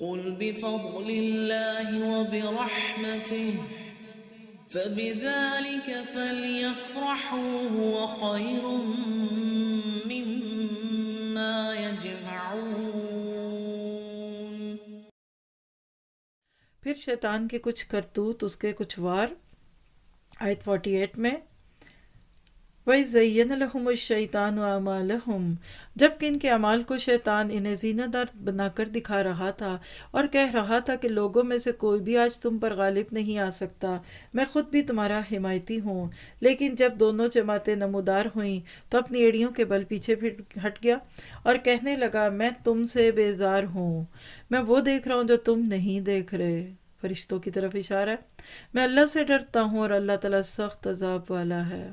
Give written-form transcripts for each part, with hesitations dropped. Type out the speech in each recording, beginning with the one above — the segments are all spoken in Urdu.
قل بفضل الله وبرحمته فبذلك فليفرحوا هو خير مما يجمعون۔ پھر شیطان کے کچھ کرتوت، اس کے کچھ وار، آیت 48 میں وَإِذْ لَهُمُ الشَّيْطَانُ أَعْمَالَهُمْ، جبکہ ان کے اعمال کو شیطان انہیں زینت دار بنا کر دکھا رہا تھا اور کہہ رہا تھا کہ لوگوں میں سے کوئی بھی آج تم پر غالب نہیں آ سکتا، میں خود بھی تمہارا حمایتی ہوں۔ لیکن جب دونوں جماعتیں نمودار ہوئیں تو اپنی ایڑیوں کے بل پیچھے ہٹ گیا اور کہنے لگا میں تم سے بیزار ہوں، میں وہ دیکھ رہا ہوں جو تم نہیں دیکھ رہے۔ فرشتوں کی طرف اشارہ ہے۔ میں اللہ سے ڈرتا ہوں اور اللہ تعالیٰ سخت عذاب والا ہے۔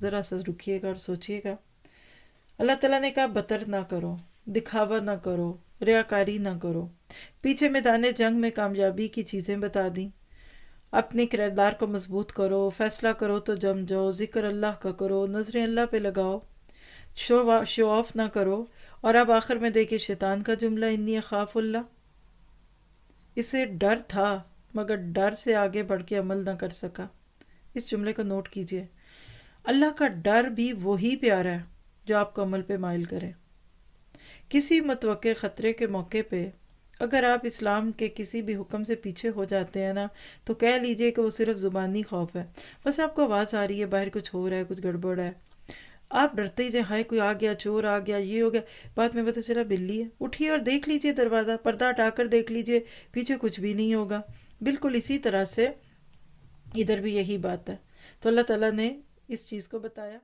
ذرا سا رکیے گا اور سوچیے گا، اللہ تعالیٰ نے کہا بطر نہ کرو، دکھاوا نہ کرو، ریاکاری نہ کرو۔ پیچھے میدان جنگ میں کامیابی کی چیزیں بتا دیں، اپنے کردار کو مضبوط کرو، فیصلہ کرو تو جم جاؤ، ذکر اللہ کا کرو، نظریں اللہ پہ لگاؤ، شو آف نہ کرو۔ اور اب آخر میں دیکھیں شیطان کا جملہ انی اخاف اللہ، اسے ڈر تھا مگر ڈر سے آگے بڑھ کے عمل نہ کر سکا۔ اس جملے کو نوٹ کیجئے، اللہ کا ڈر بھی وہی پیارا ہے جو آپ کو عمل پہ مائل کرے۔ کسی متوقع خطرے کے موقع پہ اگر آپ اسلام کے کسی بھی حکم سے پیچھے ہو جاتے ہیں نا تو کہہ لیجئے کہ وہ صرف زبانی خوف ہے، بس آپ کو آواز آ رہی ہے باہر کچھ ہو رہا ہے، کچھ گڑبڑ ہے، آپ ڈرتے ہی جائیں، ہائے کوئی آ گیا، چور آ گیا، یہ ہو گیا، بعد میں پتہ چلا بلی ہے، اٹھیے اور دیکھ لیجئے دروازہ، پردہ ہٹا کر دیکھ لیجئے، پیچھے کچھ بھی نہیں ہوگا۔ بالکل اسی طرح سے ادھر بھی یہی بات ہے۔ تو اللہ تعالیٰ نے اس چیز کو بتایا۔